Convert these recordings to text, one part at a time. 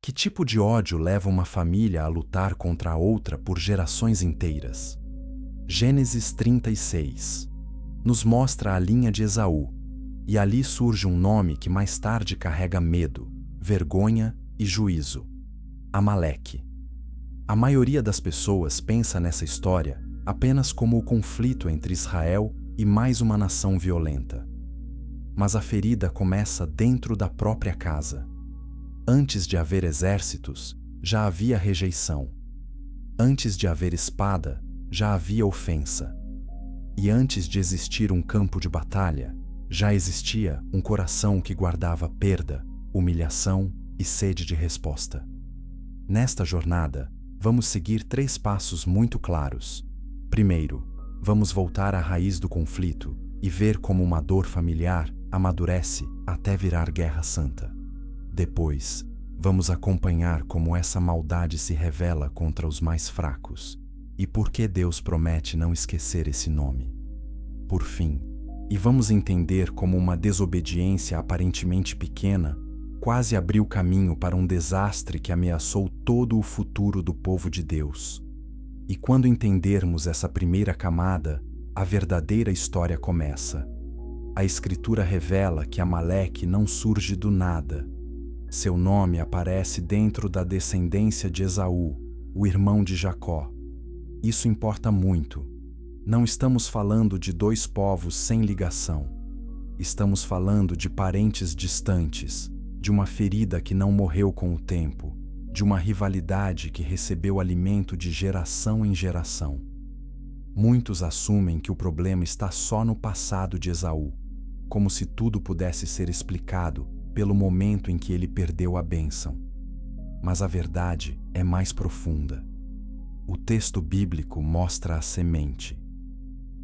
Que tipo de ódio leva uma família a lutar contra a outra por gerações inteiras? Gênesis 36 nos mostra a linha de Esaú, e ali surge um nome que mais tarde carrega medo, vergonha e juízo: Amaleque. A maioria das pessoas pensa nessa história apenas como o conflito entre Israel e mais uma nação violenta. Mas a ferida começa dentro da própria casa. Antes de haver exércitos, já havia rejeição. Antes de haver espada, já havia ofensa. E antes de existir um campo de batalha, já existia um coração que guardava perda, humilhação e sede de resposta. Nesta jornada, vamos seguir 3 passos muito claros. Primeiro, vamos voltar à raiz do conflito e ver como uma dor familiar amadurece até virar guerra santa. Depois, vamos acompanhar como essa maldade se revela contra os mais fracos e por que Deus promete não esquecer esse nome. Por fim, vamos entender como uma desobediência aparentemente pequena quase abriu caminho para um desastre que ameaçou todo o futuro do povo de Deus. E quando entendermos essa primeira camada, a verdadeira história começa. A Escritura revela que Amaleque não surge do nada. Seu nome aparece dentro da descendência de Esaú, o irmão de Jacó. Isso importa muito. Não estamos falando de 2 povos sem ligação. Estamos falando de parentes distantes, de uma ferida que não morreu com o tempo, de uma rivalidade que recebeu alimento de geração em geração. Muitos assumem que o problema está só no passado de Esaú, como se tudo pudesse ser explicado pelo momento em que ele perdeu a bênção. Mas a verdade é mais profunda. O texto bíblico mostra a semente.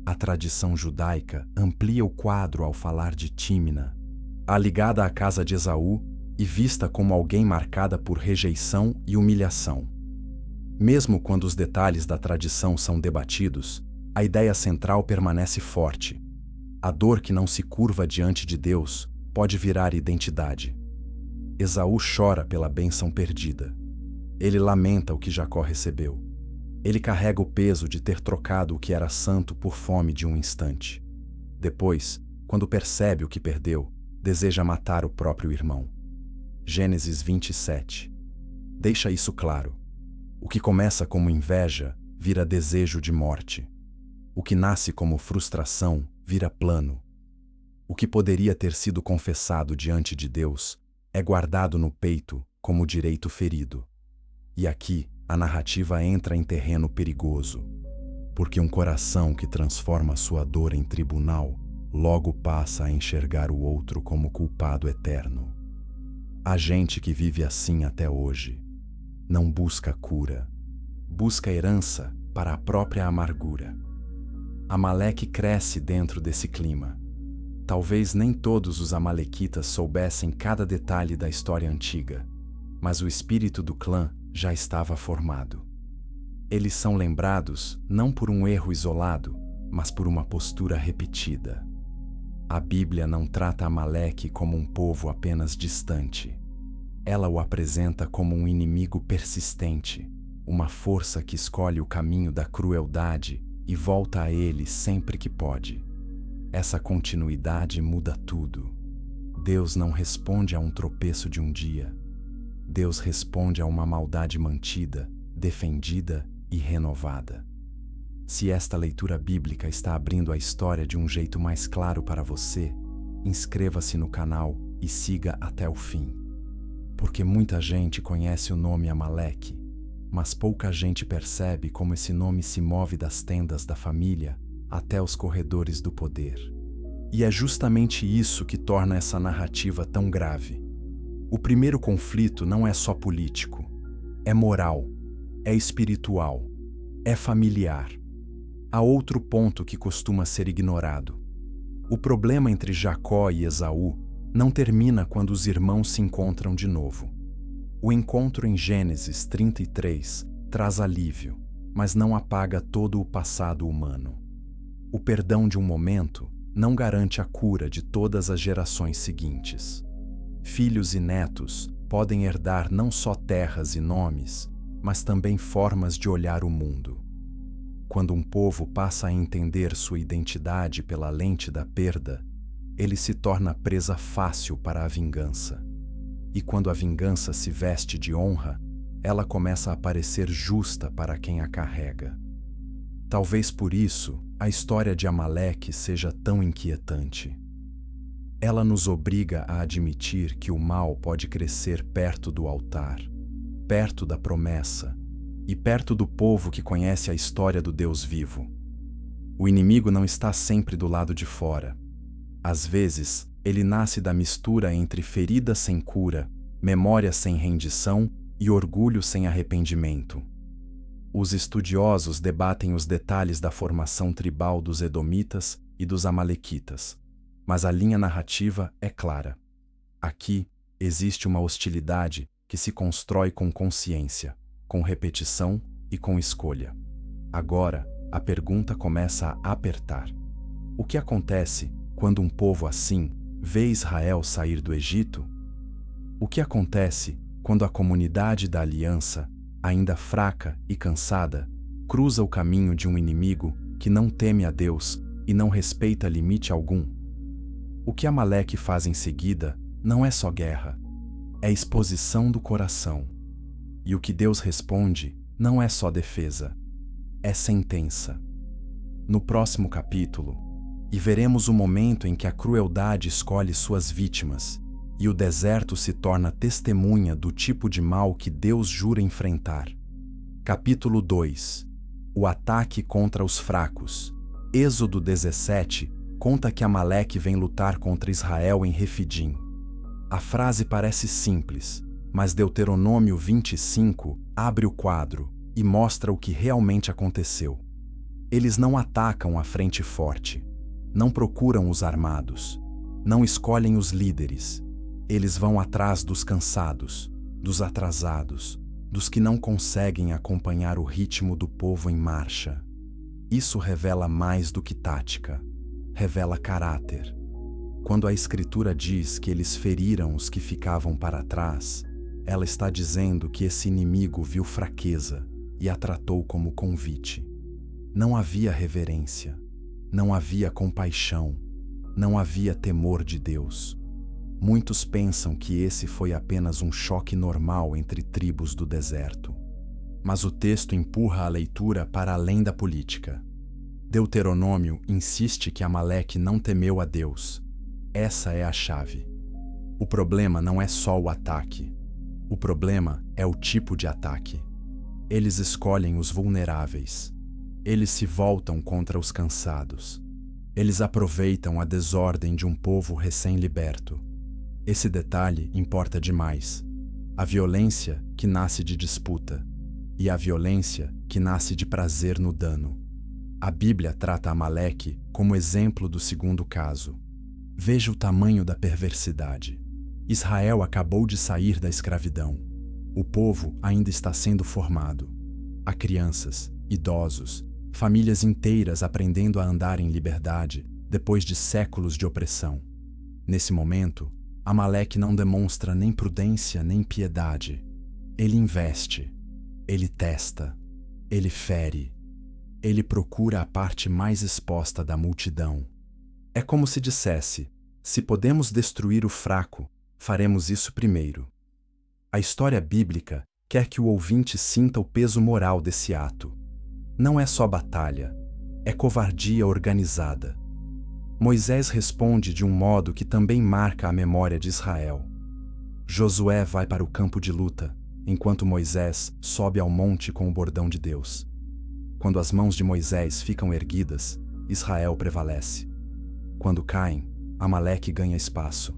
A tradição judaica amplia o quadro ao falar de Tímina, a ligada à casa de Esaú e vista como alguém marcada por rejeição e humilhação. Mesmo quando os detalhes da tradição são debatidos, a ideia central permanece forte. A dor que não se curva diante de Deus pode virar identidade. Esaú chora pela bênção perdida. Ele lamenta o que Jacó recebeu. Ele carrega o peso de ter trocado o que era santo por fome de um instante. Depois, quando percebe o que perdeu, deseja matar o próprio irmão. Gênesis 27 deixa isso claro. O que começa como inveja vira desejo de morte. O que nasce como frustração vira plano. O que poderia ter sido confessado diante de Deus é guardado no peito como direito ferido. E aqui, a narrativa entra em terreno perigoso, porque um coração que transforma sua dor em tribunal logo passa a enxergar o outro como culpado eterno. Há gente que vive assim até hoje. Não busca cura, busca herança para a própria amargura. Amaleque cresce dentro desse clima. Talvez nem todos os amalequitas soubessem cada detalhe da história antiga, mas o espírito do clã já estava formado. Eles são lembrados não por um erro isolado, mas por uma postura repetida. A Bíblia não trata Amaleque como um povo apenas distante. Ela o apresenta como um inimigo persistente, uma força que escolhe o caminho da crueldade e volta a ele sempre que pode. Essa continuidade muda tudo. Deus não responde a um tropeço de um dia. Deus responde a uma maldade mantida, defendida e renovada. Se esta leitura bíblica está abrindo a história de um jeito mais claro para você, inscreva-se no canal e siga até o fim. Porque muita gente conhece o nome Amaleque, mas pouca gente percebe como esse nome se move das tendas da família até os corredores do poder. E é justamente isso que torna essa narrativa tão grave. O primeiro conflito não é só político, é moral, é espiritual, é familiar. Há outro ponto que costuma ser ignorado. O problema entre Jacó e Esaú não termina quando os irmãos se encontram de novo. O encontro em Gênesis 33 traz alívio, mas não apaga todo o passado humano. O perdão de um momento não garante a cura de todas as gerações seguintes. Filhos e netos podem herdar não só terras e nomes, mas também formas de olhar o mundo. Quando um povo passa a entender sua identidade pela lente da perda, ele se torna presa fácil para a vingança. E quando a vingança se veste de honra, ela começa a parecer justa para quem a carrega. Talvez por isso a história de Amaleque seja tão inquietante. Ela nos obriga a admitir que o mal pode crescer perto do altar, perto da promessa e perto do povo que conhece a história do Deus vivo. O inimigo não está sempre do lado de fora. Às vezes, ele nasce da mistura entre ferida sem cura, memória sem rendição e orgulho sem arrependimento. Os estudiosos debatem os detalhes da formação tribal dos Edomitas e dos Amalequitas, mas a linha narrativa é clara. Aqui existe uma hostilidade que se constrói com consciência, com repetição e com escolha. Agora, a pergunta começa a apertar. O que acontece quando um povo assim vê Israel sair do Egito? O que acontece quando a comunidade da aliança, ainda fraca e cansada, cruza o caminho de um inimigo que não teme a Deus e não respeita limite algum? O que Amaleque faz em seguida não é só guerra, é exposição do coração. E o que Deus responde não é só defesa, é sentença. No próximo capítulo, veremos o momento em que a crueldade escolhe suas vítimas e o deserto se torna testemunha do tipo de mal que Deus jura enfrentar. Capítulo 2. O ataque contra os fracos. Êxodo 17 conta que Amaleque vem lutar contra Israel em Refidim. A frase parece simples, mas Deuteronômio 25 abre o quadro e mostra o que realmente aconteceu. Eles não atacam a frente forte, não procuram os armados, não escolhem os líderes. Eles vão atrás dos cansados, dos atrasados, dos que não conseguem acompanhar o ritmo do povo em marcha. Isso revela mais do que tática, revela caráter. Quando a Escritura diz que eles feriram os que ficavam para trás, ela está dizendo que esse inimigo viu fraqueza e a tratou como convite. Não havia reverência, não havia compaixão, não havia temor de Deus. Muitos pensam que esse foi apenas um choque normal entre tribos do deserto. Mas o texto empurra a leitura para além da política. Deuteronômio insiste que Amaleque não temeu a Deus. Essa é a chave. O problema não é só o ataque. O problema é o tipo de ataque. Eles escolhem os vulneráveis. Eles se voltam contra os cansados. Eles aproveitam a desordem de um povo recém-liberto. Esse detalhe importa demais. A violência que nasce de disputa e a violência que nasce de prazer no dano. A Bíblia trata Amaleque como exemplo do segundo caso. Veja o tamanho da perversidade. Israel acabou de sair da escravidão. O povo ainda está sendo formado. Há crianças, idosos, famílias inteiras aprendendo a andar em liberdade depois de séculos de opressão. Nesse momento, Amaleque não demonstra nem prudência nem piedade. Ele investe, ele testa, ele fere, ele procura a parte mais exposta da multidão. É como se dissesse: se podemos destruir o fraco, faremos isso primeiro. A história bíblica quer que o ouvinte sinta o peso moral desse ato. Não é só batalha, é covardia organizada. Moisés responde de um modo que também marca a memória de Israel. Josué vai para o campo de luta, enquanto Moisés sobe ao monte com o bordão de Deus. Quando as mãos de Moisés ficam erguidas, Israel prevalece. Quando caem, Amaleque ganha espaço.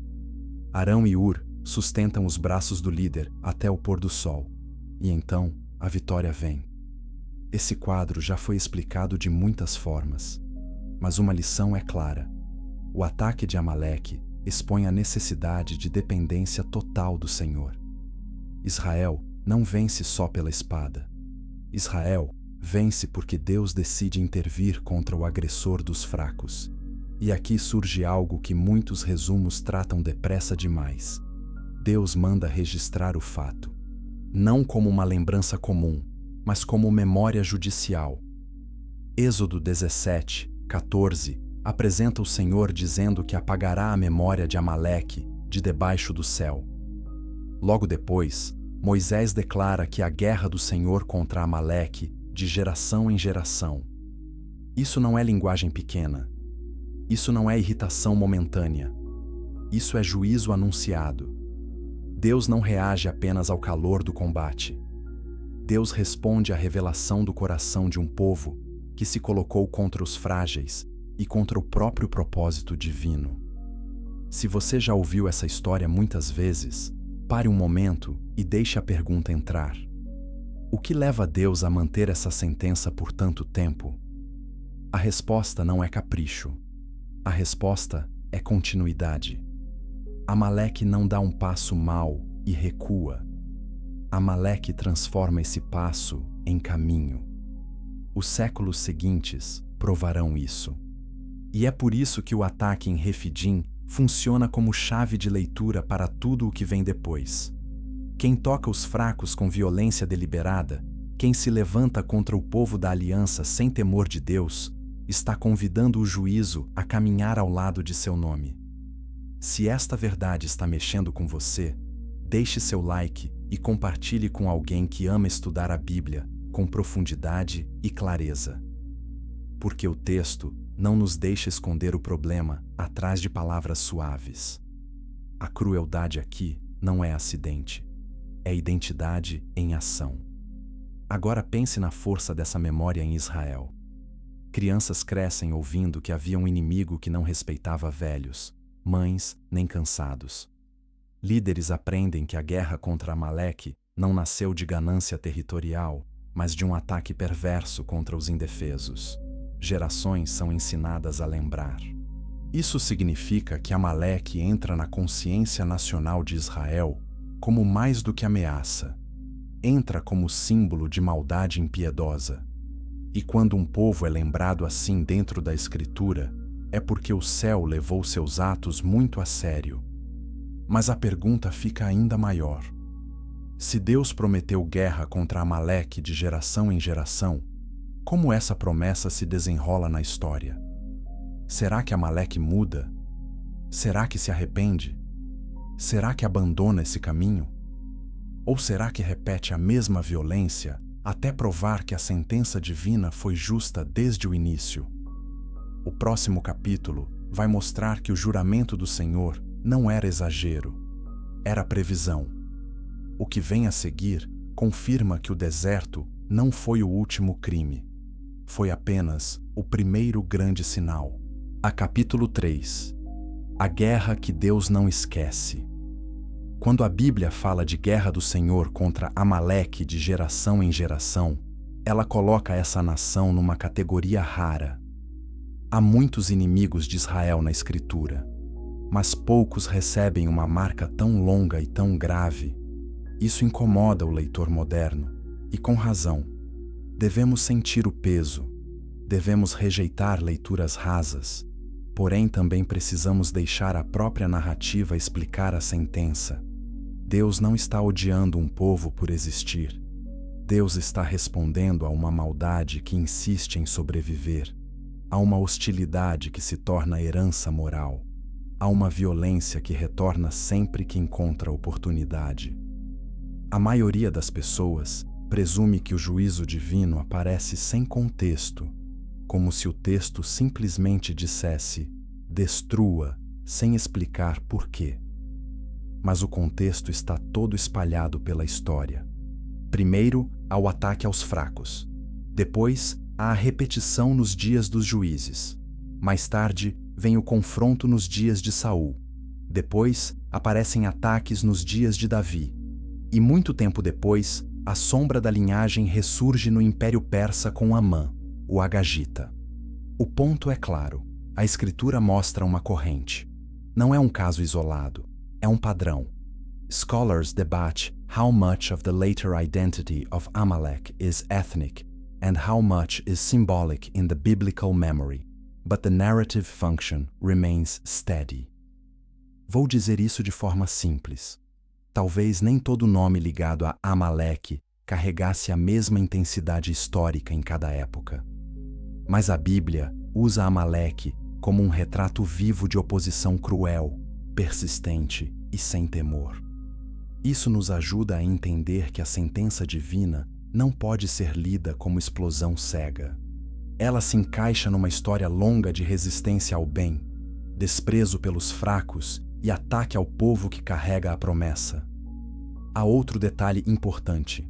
Arão e Ur sustentam os braços do líder até o pôr do sol, e então a vitória vem. Esse quadro já foi explicado de muitas formas, mas uma lição é clara. O ataque de Amaleque expõe a necessidade de dependência total do Senhor. Israel não vence só pela espada. Israel vence porque Deus decide intervir contra o agressor dos fracos. E aqui surge algo que muitos resumos tratam depressa demais. Deus manda registrar o fato, não como uma lembrança comum, mas como memória judicial. Êxodo 17, 14 apresenta o Senhor dizendo que apagará a memória de Amaleque de debaixo do céu. Logo depois, Moisés declara que a guerra do Senhor contra Amaleque de geração em geração. Isso não é linguagem pequena. Isso não é irritação momentânea. Isso é juízo anunciado. Deus não reage apenas ao calor do combate. Deus responde à revelação do coração de um povo que se colocou contra os frágeis e contra o próprio propósito divino. Se você já ouviu essa história muitas vezes, pare um momento e deixe a pergunta entrar. O que leva Deus a manter essa sentença por tanto tempo? A resposta não é capricho. A resposta é continuidade. Amaleque não dá um passo mau e recua. Amaleque transforma esse passo em caminho. Os séculos seguintes provarão isso. E é por isso que o ataque em Refidim funciona como chave de leitura para tudo o que vem depois. Quem toca os fracos com violência deliberada, quem se levanta contra o povo da aliança sem temor de Deus, está convidando o juízo a caminhar ao lado de seu nome. Se esta verdade está mexendo com você, deixe seu like e compartilhe com alguém que ama estudar a Bíblia com profundidade e clareza. Porque o texto não nos deixa esconder o problema atrás de palavras suaves. A crueldade aqui não é acidente, é identidade em ação. Agora pense na força dessa memória em Israel. Crianças crescem ouvindo que havia um inimigo que não respeitava velhos, mães nem cansados. Líderes aprendem que a guerra contra Amaleque não nasceu de ganância territorial, mas de um ataque perverso contra os indefesos. Gerações são ensinadas a lembrar. Isso significa que Amaleque entra na consciência nacional de Israel como mais do que ameaça. Entra como símbolo de maldade impiedosa. E quando um povo é lembrado assim dentro da Escritura, é porque o céu levou seus atos muito a sério. Mas a pergunta fica ainda maior. Se Deus prometeu guerra contra Amaleque de geração em geração, como essa promessa se desenrola na história? Será que Amaleque muda? Será que se arrepende? Será que abandona esse caminho? Ou será que repete a mesma violência até provar que a sentença divina foi justa desde o início? O próximo capítulo vai mostrar que o juramento do Senhor não era exagero, era previsão. O que vem a seguir confirma que o deserto não foi o último crime. Foi apenas o primeiro grande sinal. A capítulo 3. A guerra que Deus não esquece. Quando a Bíblia fala de guerra do Senhor contra Amaleque de geração em geração, ela coloca essa nação numa categoria rara. Há muitos inimigos de Israel na Escritura, mas poucos recebem uma marca tão longa e tão grave. Isso incomoda o leitor moderno, e com razão. Devemos sentir o peso, devemos rejeitar leituras rasas, porém também precisamos deixar a própria narrativa explicar a sentença. Deus não está odiando um povo por existir. Deus está respondendo a uma maldade que insiste em sobreviver, a uma hostilidade que se torna herança moral, a uma violência que retorna sempre que encontra oportunidade. A maioria das pessoas presume que o juízo divino aparece sem contexto, como se o texto simplesmente dissesse destrua, sem explicar por quê. Mas o contexto está todo espalhado pela história. Primeiro, há o ataque aos fracos. Depois, há a repetição nos dias dos juízes. Mais tarde, vem o confronto nos dias de Saul. Depois, aparecem ataques nos dias de Davi. E muito tempo depois, a sombra da linhagem ressurge no Império Persa com Amã, o Agagita. O ponto é claro. A Escritura mostra uma corrente. Não é um caso isolado, é um padrão. Scholars debate how much of the later identity of Amalek is ethnic and how much is symbolic in the biblical memory, but the narrative function remains steady. Vou dizer isso de forma simples. talvez nem todo nome ligado a Amaleque carregasse a mesma intensidade histórica em cada época. Mas a Bíblia usa Amaleque como um retrato vivo de oposição cruel, persistente e sem temor. Isso nos ajuda a entender que a sentença divina não pode ser lida como explosão cega. Ela se encaixa numa história longa de resistência ao bem, desprezo pelos fracos e ataque ao povo que carrega a promessa. Há outro detalhe importante.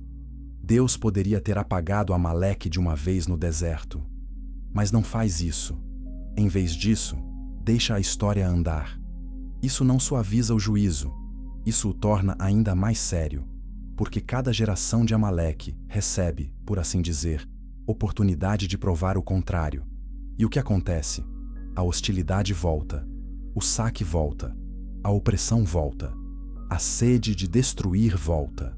Deus poderia ter apagado Amaleque de uma vez no deserto, mas não faz isso. Em vez disso, deixa a história andar. Isso não suaviza o juízo, isso o torna ainda mais sério, porque cada geração de Amaleque recebe, por assim dizer, oportunidade de provar o contrário. E o que acontece? A hostilidade volta, o saque volta, a opressão volta, a sede de destruir volta.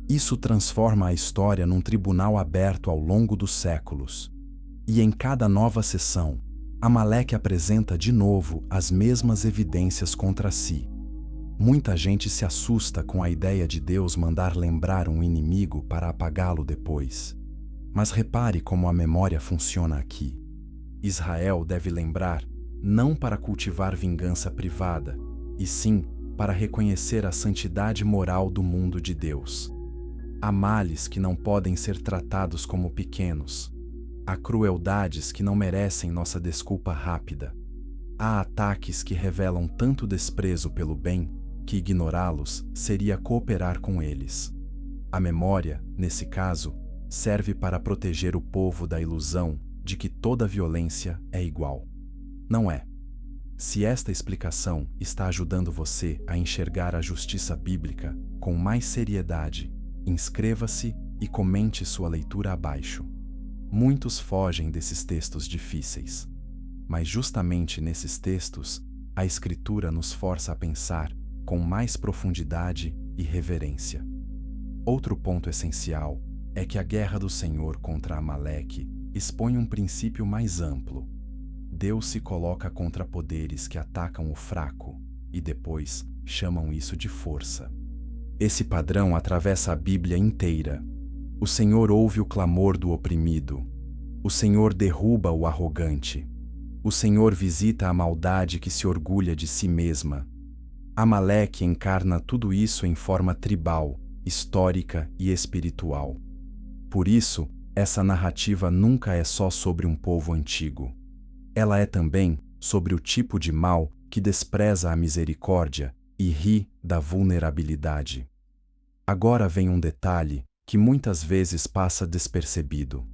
Isso transforma a história num tribunal aberto ao longo dos séculos. E em cada nova sessão, Amaleque apresenta de novo as mesmas evidências contra si. Muita gente se assusta com a ideia de Deus mandar lembrar um inimigo para apagá-lo depois. Mas repare como a memória funciona aqui. Israel deve lembrar não para cultivar vingança privada, e sim para reconhecer a santidade moral do mundo de Deus. Há males que não podem ser tratados como pequenos. Há crueldades que não merecem nossa desculpa rápida. Há ataques que revelam tanto desprezo pelo bem que ignorá-los seria cooperar com eles. A memória, nesse caso, serve para proteger o povo da ilusão de que toda violência é igual. Não é. Se esta explicação está ajudando você a enxergar a justiça bíblica com mais seriedade, inscreva-se e comente sua leitura abaixo. Muitos fogem desses textos difíceis, mas justamente nesses textos, a Escritura nos força a pensar com mais profundidade e reverência. Outro ponto essencial é que a guerra do Senhor contra Amaleque expõe um princípio mais amplo. Deus se coloca contra poderes que atacam o fraco e depois chamam isso de força. Esse padrão atravessa a Bíblia inteira. O Senhor ouve o clamor do oprimido. O Senhor derruba o arrogante. O Senhor visita a maldade que se orgulha de si mesma. Amaleque encarna tudo isso em forma tribal, histórica e espiritual. Por isso, essa narrativa nunca é só sobre um povo antigo. Ela é também sobre o tipo de mal que despreza a misericórdia e ri da vulnerabilidade. Agora vem um detalhe que muitas vezes passa despercebido.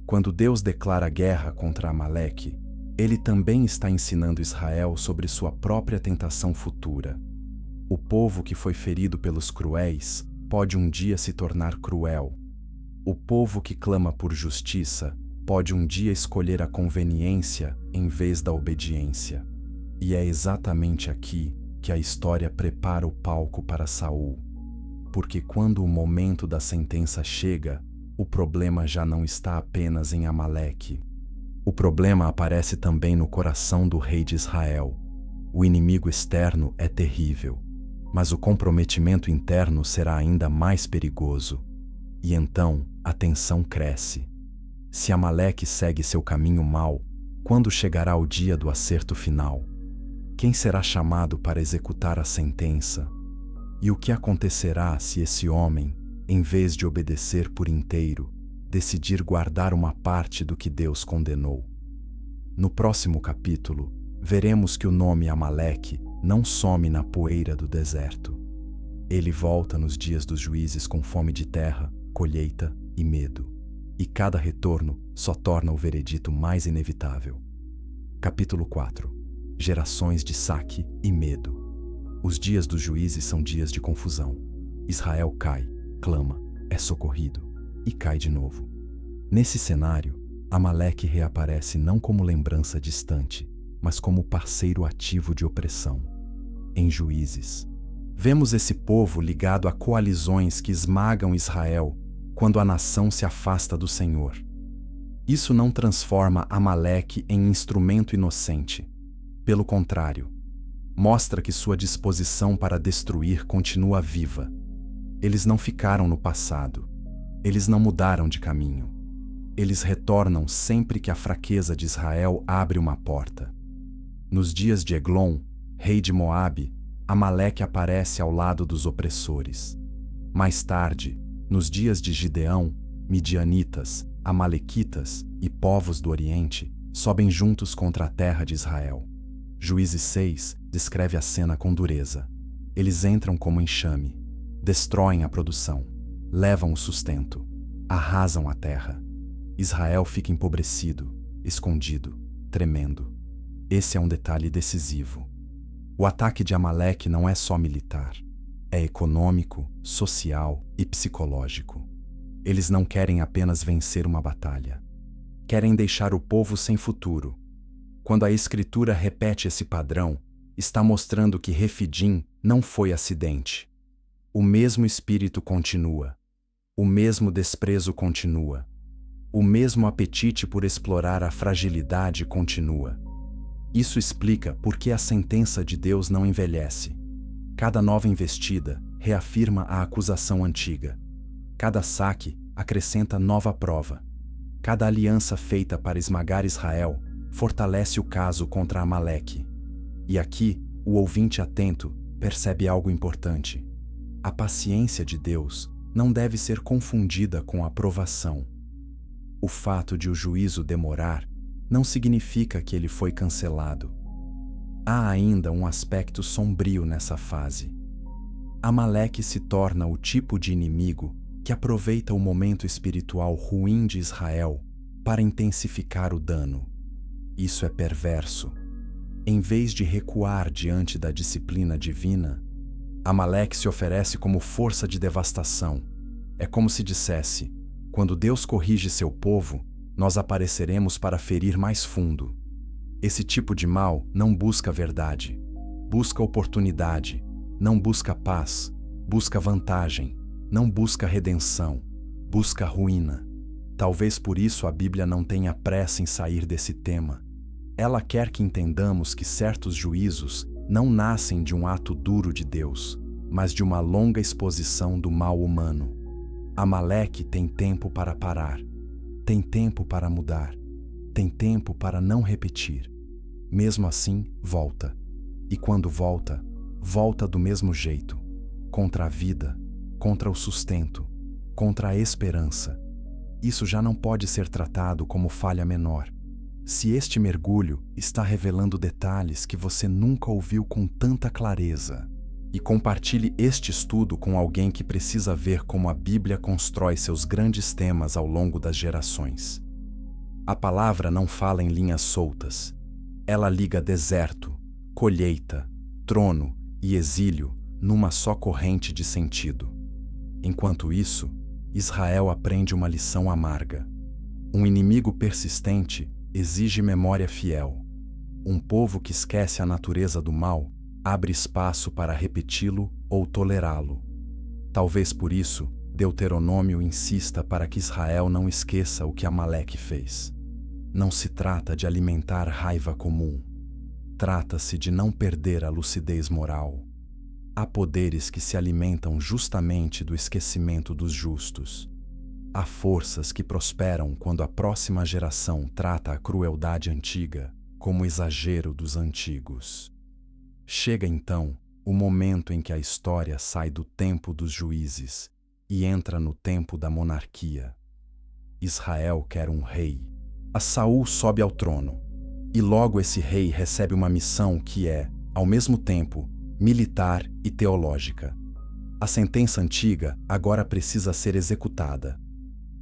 Quando Deus declara guerra contra Amaleque, Ele também está ensinando Israel sobre sua própria tentação futura. O povo que foi ferido pelos cruéis pode um dia se tornar cruel. O povo que clama por justiça pode um dia escolher a conveniência em vez da obediência. E é exatamente aqui que a história prepara o palco para Saul. Porque quando o momento da sentença chega, o problema já não está apenas em Amaleque. O problema aparece também no coração do rei de Israel. O inimigo externo é terrível, mas o comprometimento interno será ainda mais perigoso. E então a tensão cresce. Se Amaleque segue seu caminho mau, quando chegará o dia do acerto final? Quem será chamado para executar a sentença? E o que acontecerá se esse homem, em vez de obedecer por inteiro, decidir guardar uma parte do que Deus condenou? No próximo capítulo, veremos que o nome Amaleque não some na poeira do deserto. Ele volta nos dias dos juízes com fome de terra, colheita e medo. E cada retorno só torna o veredito mais inevitável. Capítulo 4. Gerações de saque e medo. Os dias dos juízes são dias de confusão. Israel cai, clama, é socorrido e cai de novo. Nesse cenário, Amaleque reaparece não como lembrança distante, mas como parceiro ativo de opressão. Em Juízes, vemos esse povo ligado a coalizões que esmagam Israel quando a nação se afasta do Senhor. Isso não transforma Amaleque em instrumento inocente. Pelo contrário, Mostra que sua disposição para destruir continua viva. Eles não ficaram no passado. Eles não mudaram de caminho. Eles retornam sempre que a fraqueza de Israel abre uma porta. Nos dias de Eglon, rei de Moabe, Amaleque aparece ao lado dos opressores. Mais tarde, nos dias de Gideão, midianitas, amalequitas e povos do Oriente sobem juntos contra a terra de Israel. Juízes 6 descreve a cena com dureza. Eles entram como enxame, destroem a produção, levam o sustento, arrasam a terra. Israel fica empobrecido, escondido, tremendo. Esse é um detalhe decisivo. O ataque de Amaleque não é só militar, é econômico, social e psicológico. Eles não querem apenas vencer uma batalha. Querem deixar o povo sem futuro. Quando a Escritura repete esse padrão, está mostrando que Refidim não foi acidente. O mesmo espírito continua. O mesmo desprezo continua. O mesmo apetite por explorar a fragilidade continua. Isso explica por que a sentença de Deus não envelhece. Cada nova investida reafirma a acusação antiga. Cada saque acrescenta nova prova. Cada aliança feita para esmagar Israel fortalece o caso contra Amaleque. E aqui, o ouvinte atento percebe algo importante. A paciência de Deus não deve ser confundida com aprovação. O fato de o juízo demorar não significa que ele foi cancelado. Há ainda um aspecto sombrio nessa fase. Amaleque se torna o tipo de inimigo que aproveita o momento espiritual ruim de Israel para intensificar o dano. Isso é perverso. Em vez de recuar diante da disciplina divina, Amaleque se oferece como força de devastação. É como se dissesse: quando Deus corrige seu povo, nós apareceremos para ferir mais fundo. Esse tipo de mal não busca verdade, busca oportunidade, não busca paz, busca vantagem, não busca redenção, busca ruína. Talvez por isso a Bíblia não tenha pressa em sair desse tema. Ela quer que entendamos que certos juízos não nascem de um ato duro de Deus, mas de uma longa exposição do mal humano. Amaleque tem tempo para parar, tem tempo para mudar, tem tempo para não repetir. Mesmo assim, volta. E quando volta, volta do mesmo jeito, contra a vida, contra o sustento, contra a esperança. Isso já não pode ser tratado como falha menor. Se este mergulho está revelando detalhes que você nunca ouviu com tanta clareza, e compartilhe este estudo com alguém que precisa ver como a Bíblia constrói seus grandes temas ao longo das gerações. A palavra não fala em linhas soltas. Ela liga deserto, colheita, trono e exílio numa só corrente de sentido. Enquanto isso, Israel aprende uma lição amarga. Um inimigo persistente exige memória fiel. Um povo que esquece a natureza do mal abre espaço para repeti-lo ou tolerá-lo. Talvez por isso, Deuteronômio insista para que Israel não esqueça o que Amaleque fez. Não se trata de alimentar raiva comum. Trata-se de não perder a lucidez moral. Há poderes que se alimentam justamente do esquecimento dos justos. Há forças que prosperam quando a próxima geração trata a crueldade antiga como exagero dos antigos. Chega então o momento em que a história sai do tempo dos juízes e entra no tempo da monarquia. Israel quer um rei. A Saul sobe ao trono, e logo esse rei recebe uma missão que é, ao mesmo tempo, militar e teológica. A sentença antiga agora precisa ser executada.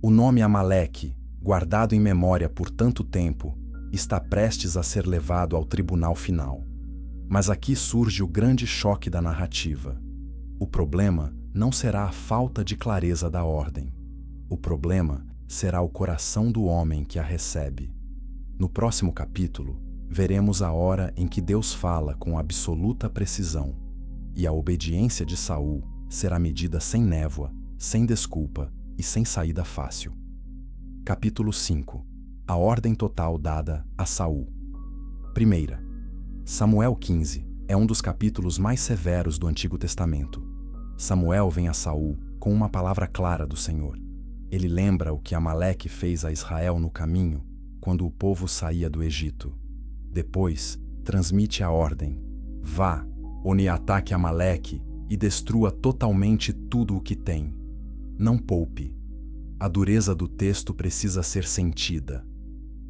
O nome Amaleque, guardado em memória por tanto tempo, está prestes a ser levado ao tribunal final. Mas aqui surge o grande choque da narrativa. O problema não será a falta de clareza da ordem. O problema será o coração do homem que a recebe. No próximo capítulo, veremos a hora em que Deus fala com absoluta precisão, e a obediência de Saul será medida sem névoa, sem desculpa e sem saída fácil. Capítulo 5. A ordem total dada a Saul. Primeira. Samuel 15 é um dos capítulos mais severos do Antigo Testamento. Samuel vem a Saul com uma palavra clara do Senhor. Ele lembra o que Amaleque fez a Israel no caminho, quando o povo saía do Egito. Depois, transmite a ordem: vá, une e ataque Amaleque e destrua totalmente tudo o que tem. Não poupe. A dureza do texto precisa ser sentida.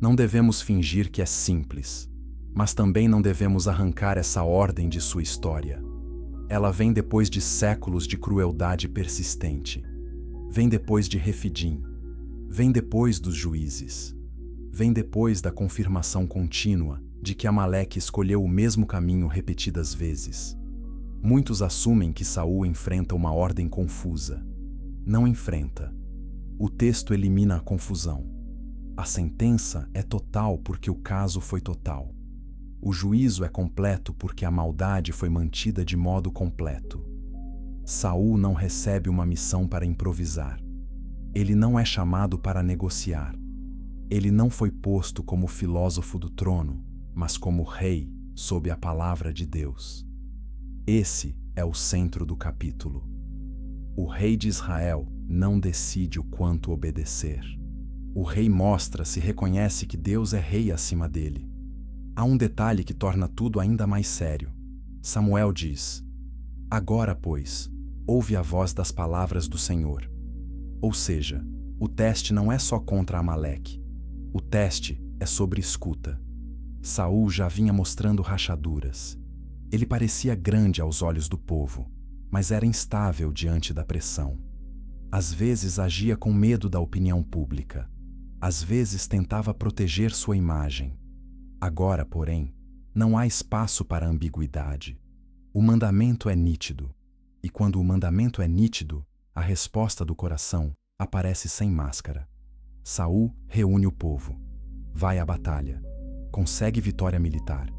Não devemos fingir que é simples, mas também não devemos arrancar essa ordem de sua história. Ela vem depois de séculos de crueldade persistente. Vem depois de Refidim. Vem depois dos juízes. Vem depois da confirmação contínua de que Amaleque escolheu o mesmo caminho repetidas vezes. Muitos assumem que Saul enfrenta uma ordem confusa. Não enfrenta. O texto elimina a confusão. A sentença é total porque o caso foi total. O juízo é completo porque a maldade foi mantida de modo completo. Saul não recebe uma missão para improvisar. Ele não é chamado para negociar. Ele não foi posto como filósofo do trono, mas como rei sob a palavra de Deus. Esse é o centro do capítulo. O rei de Israel não decide o quanto obedecer. O rei mostra se reconhece que Deus é rei acima dele. Há um detalhe que torna tudo ainda mais sério. Samuel diz: agora, pois, ouve a voz das palavras do Senhor. Ou seja, o teste não é só contra Amaleque. O teste é sobre escuta. Saul já vinha mostrando rachaduras. Ele parecia grande aos olhos do povo, mas era instável diante da pressão. Às vezes agia com medo da opinião pública. Às vezes tentava proteger sua imagem. Agora, porém, não há espaço para ambiguidade. O mandamento é nítido. E quando o mandamento é nítido, a resposta do coração aparece sem máscara. Saul reúne o povo. Vai à batalha. Consegue vitória militar.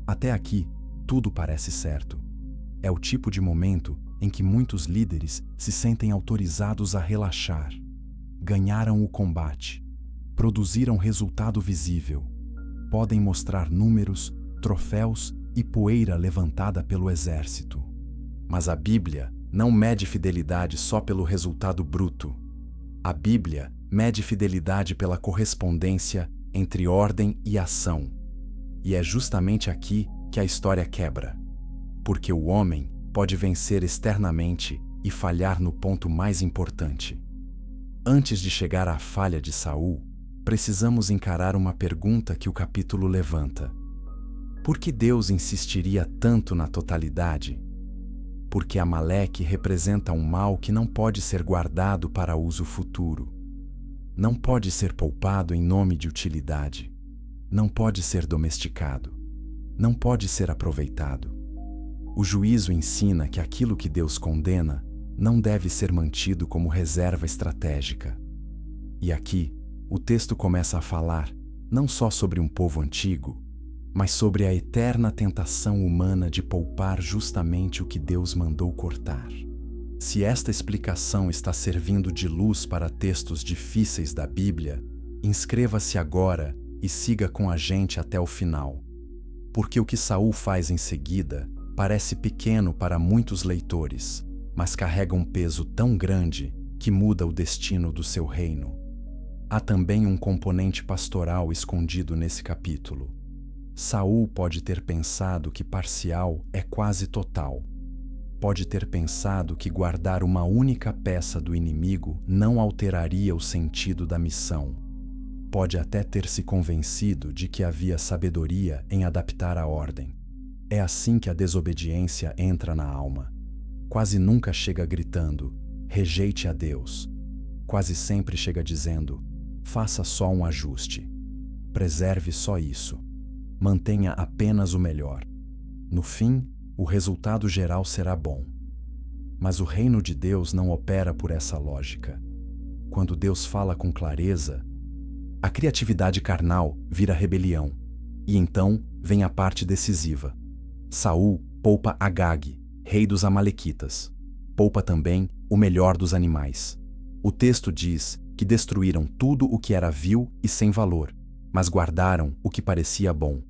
Até aqui, tudo parece certo. É o tipo de momento em que muitos líderes se sentem autorizados a relaxar. Ganharam o combate. Produziram resultado visível. Podem mostrar números, troféus e poeira levantada pelo exército. Mas a Bíblia não mede fidelidade só pelo resultado bruto. A Bíblia mede fidelidade pela correspondência entre ordem e ação. E é justamente aqui que a história quebra. Porque o homem pode vencer externamente e falhar no ponto mais importante. Antes de chegar à falha de Saul, precisamos encarar uma pergunta que o capítulo levanta. Por que Deus insistiria tanto na totalidade? Porque Amaleque representa um mal que não pode ser guardado para uso futuro. Não pode ser poupado em nome de utilidade. Não pode ser domesticado. Não pode ser aproveitado. O juízo ensina que aquilo que Deus condena não deve ser mantido como reserva estratégica. E aqui, o texto começa a falar não só sobre um povo antigo, mas sobre a eterna tentação humana de poupar justamente o que Deus mandou cortar. Se esta explicação está servindo de luz para textos difíceis da Bíblia, inscreva-se agora e siga com a gente até o final. Porque o que Saul faz em seguida parece pequeno para muitos leitores, mas carrega um peso tão grande que muda o destino do seu reino. Há também um componente pastoral escondido nesse capítulo. Saul pode ter pensado que parcial é quase total. Pode ter pensado que guardar uma única peça do inimigo não alteraria o sentido da missão. Pode até ter se convencido de que havia sabedoria em adaptar a ordem. É assim que a desobediência entra na alma. Quase nunca chega gritando, rejeite a Deus. Quase sempre chega dizendo, faça só um ajuste. Preserve só isso. Mantenha apenas o melhor. No fim, o resultado geral será bom. Mas o reino de Deus não opera por essa lógica. Quando Deus fala com clareza, a criatividade carnal vira rebelião. E então vem a parte decisiva. Saul poupa Agag, rei dos Amalequitas. Poupa também o melhor dos animais. O texto diz que destruíram tudo o que era vil e sem valor, mas guardaram o que parecia bom.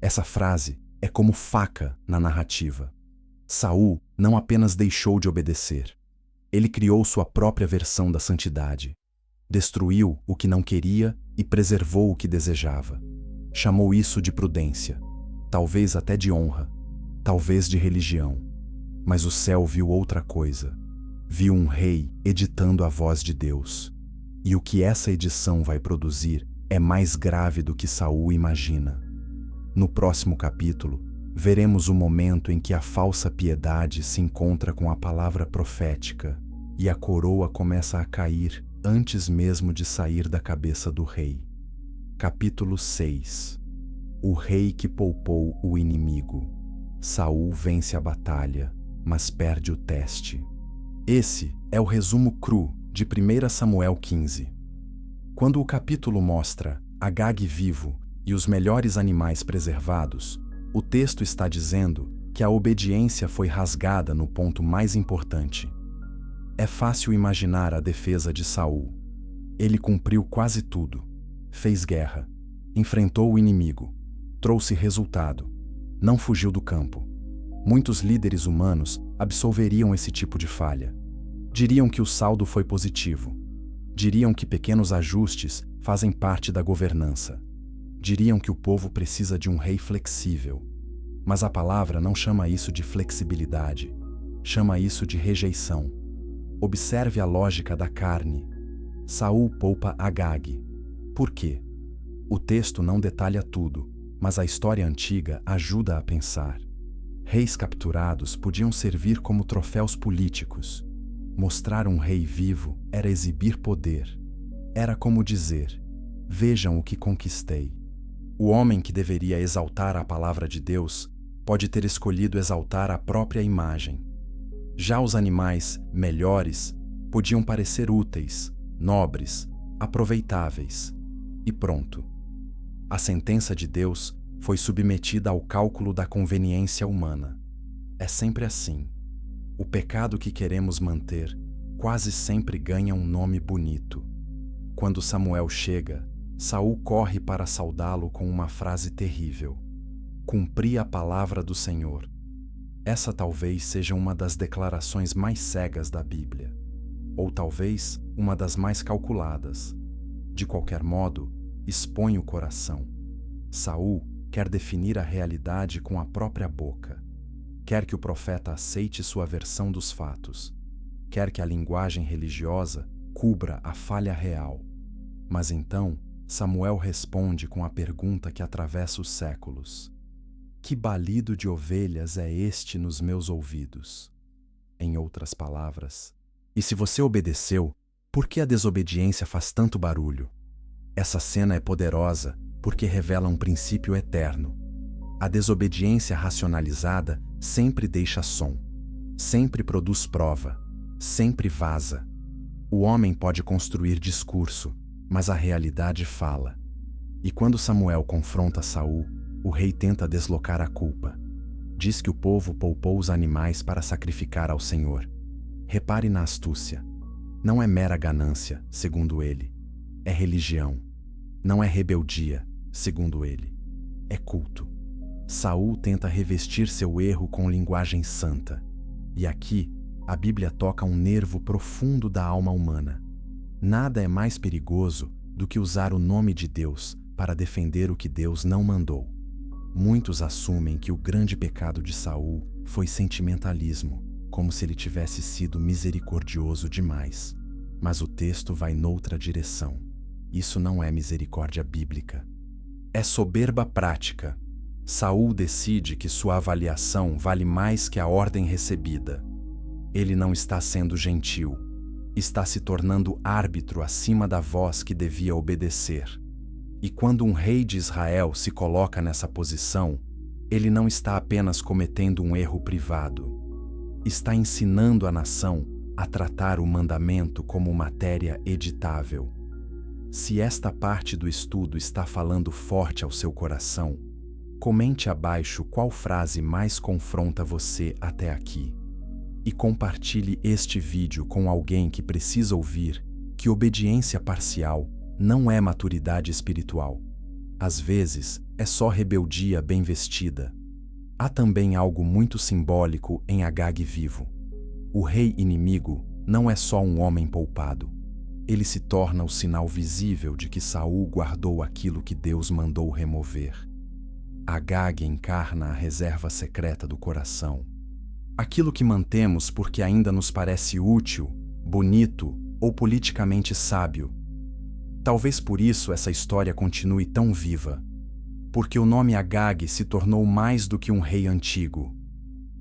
Essa frase é como faca na narrativa. Saul não apenas deixou de obedecer, ele criou sua própria versão da santidade. Destruiu o que não queria e preservou o que desejava. Chamou isso de prudência, talvez até de honra, talvez de religião. Mas o céu viu outra coisa. Viu um rei editando a voz de Deus. E o que essa edição vai produzir é mais grave do que Saul imagina. No próximo capítulo, veremos o momento em que a falsa piedade se encontra com a palavra profética e a coroa começa a cair antes mesmo de sair da cabeça do rei. Capítulo 6. O rei que poupou o inimigo. Saul vence a batalha, mas perde o teste. Esse é o resumo cru de 1 Samuel 15. Quando o capítulo mostra Agag vivo e os melhores animais preservados, o texto está dizendo que a obediência foi rasgada no ponto mais importante. É fácil imaginar a defesa de Saul. Ele cumpriu quase tudo. Fez guerra, enfrentou o inimigo, trouxe resultado, não fugiu do campo. Muitos líderes humanos absolveriam esse tipo de falha. Diriam que o saldo foi positivo. Diriam que pequenos ajustes fazem parte da governança. Diriam que o povo precisa de um rei flexível. Mas a palavra não chama isso de flexibilidade. Chama isso de rejeição. Observe a lógica da carne. Saul poupa Agag. Por quê? O texto não detalha tudo, mas a história antiga ajuda a pensar. Reis capturados podiam servir como troféus políticos. Mostrar um rei vivo era exibir poder. Era como dizer: vejam o que conquistei. O homem que deveria exaltar a palavra de Deus pode ter escolhido exaltar a própria imagem. Já os animais melhores podiam parecer úteis, nobres, aproveitáveis. E pronto. A sentença de Deus foi submetida ao cálculo da conveniência humana. É sempre assim. O pecado que queremos manter quase sempre ganha um nome bonito. Quando Samuel chega, Saul corre para saudá-lo com uma frase terrível: cumpri a palavra do Senhor. Essa talvez seja uma das declarações mais cegas da Bíblia, ou talvez uma das mais calculadas. De qualquer modo, expõe o coração. Saul quer definir a realidade com a própria boca. Quer que o profeta aceite sua versão dos fatos. Quer que a linguagem religiosa cubra a falha real. Mas então, Samuel responde com a pergunta que atravessa os séculos: que balido de ovelhas é este nos meus ouvidos? Em outras palavras, e se você obedeceu, por que a desobediência faz tanto barulho? Essa cena é poderosa porque revela um princípio eterno. A desobediência racionalizada sempre deixa som, sempre produz prova, sempre vaza. O homem pode construir discurso, mas a realidade fala. E quando Samuel confronta Saul, o rei tenta deslocar a culpa. Diz que o povo poupou os animais para sacrificar ao Senhor. Repare na astúcia. Não é mera ganância, segundo ele. É religião. Não é rebeldia, segundo ele. É culto. Saul tenta revestir seu erro com linguagem santa. E aqui, a Bíblia toca um nervo profundo da alma humana. Nada é mais perigoso do que usar o nome de Deus para defender o que Deus não mandou. Muitos assumem que o grande pecado de Saul foi sentimentalismo, como se ele tivesse sido misericordioso demais. Mas o texto vai noutra direção. Isso não é misericórdia bíblica. É soberba prática. Saul decide que sua avaliação vale mais que a ordem recebida. Ele não está sendo gentil. Está se tornando árbitro acima da voz que devia obedecer. E quando um rei de Israel se coloca nessa posição, ele não está apenas cometendo um erro privado. Está ensinando a nação a tratar o mandamento como matéria editável. Se esta parte do estudo está falando forte ao seu coração, comente abaixo qual frase mais confronta você até aqui. E compartilhe este vídeo com alguém que precisa ouvir que obediência parcial não é maturidade espiritual. Às vezes, é só rebeldia bem vestida. Há também algo muito simbólico em Agag vivo. O rei inimigo não é só um homem poupado. Ele se torna o sinal visível de que Saul guardou aquilo que Deus mandou remover. Agag encarna a reserva secreta do coração. Aquilo que mantemos porque ainda nos parece útil, bonito ou politicamente sábio. Talvez por isso essa história continue tão viva. Porque o nome Agag se tornou mais do que um rei antigo.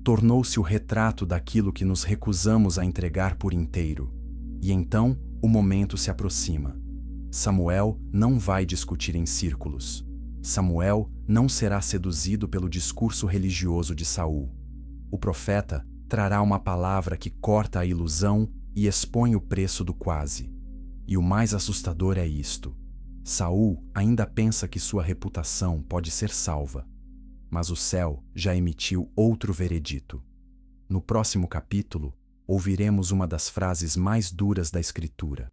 Tornou-se o retrato daquilo que nos recusamos a entregar por inteiro. E então, o momento se aproxima. Samuel não vai discutir em círculos. Samuel não será seduzido pelo discurso religioso de Saul. O profeta trará uma palavra que corta a ilusão e expõe o preço do quase. E o mais assustador é isto. Saul ainda pensa que sua reputação pode ser salva, mas o céu já emitiu outro veredito. No próximo capítulo, ouviremos uma das frases mais duras da Escritura.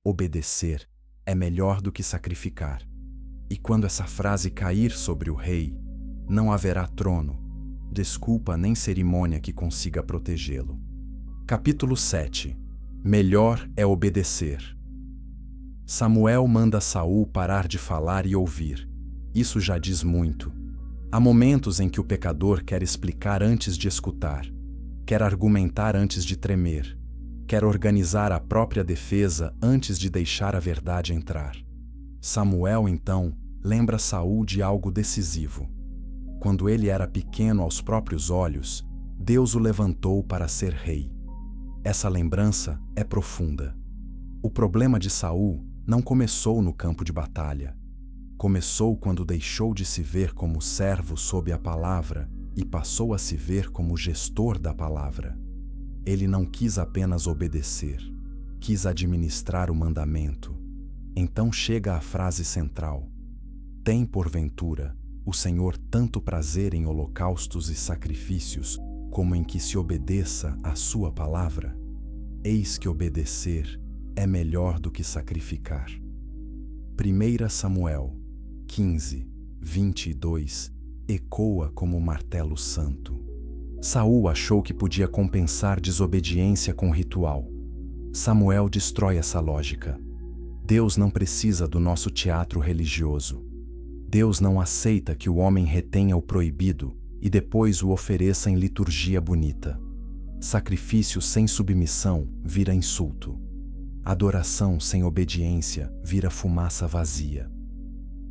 Obedecer é melhor do que sacrificar. E quando essa frase cair sobre o rei, não haverá trono, desculpa nem cerimônia que consiga protegê-lo. Capítulo 7. Melhor é obedecer. Samuel manda Saul parar de falar e ouvir. Isso já diz muito. Há momentos em que o pecador quer explicar antes de escutar, quer argumentar antes de tremer, quer organizar a própria defesa antes de deixar a verdade entrar. Samuel, então, lembra Saul de algo decisivo. Quando ele era pequeno aos próprios olhos, Deus o levantou para ser rei. Essa lembrança é profunda. O problema de Saul não começou no campo de batalha. Começou quando deixou de se ver como servo sob a palavra e passou a se ver como gestor da palavra. Ele não quis apenas obedecer, quis administrar o mandamento. Então chega a frase central: tem, porventura, o Senhor tanto prazer em holocaustos e sacrifícios, como em que se obedeça à sua palavra? Eis que obedecer é melhor do que sacrificar. 1 Samuel 15, 22 ecoa como um martelo santo. Saul achou que podia compensar desobediência com ritual. Samuel destrói essa lógica. Deus não precisa do nosso teatro religioso. Deus não aceita que o homem retenha o proibido e depois o ofereça em liturgia bonita. Sacrifício sem submissão vira insulto. Adoração sem obediência vira fumaça vazia.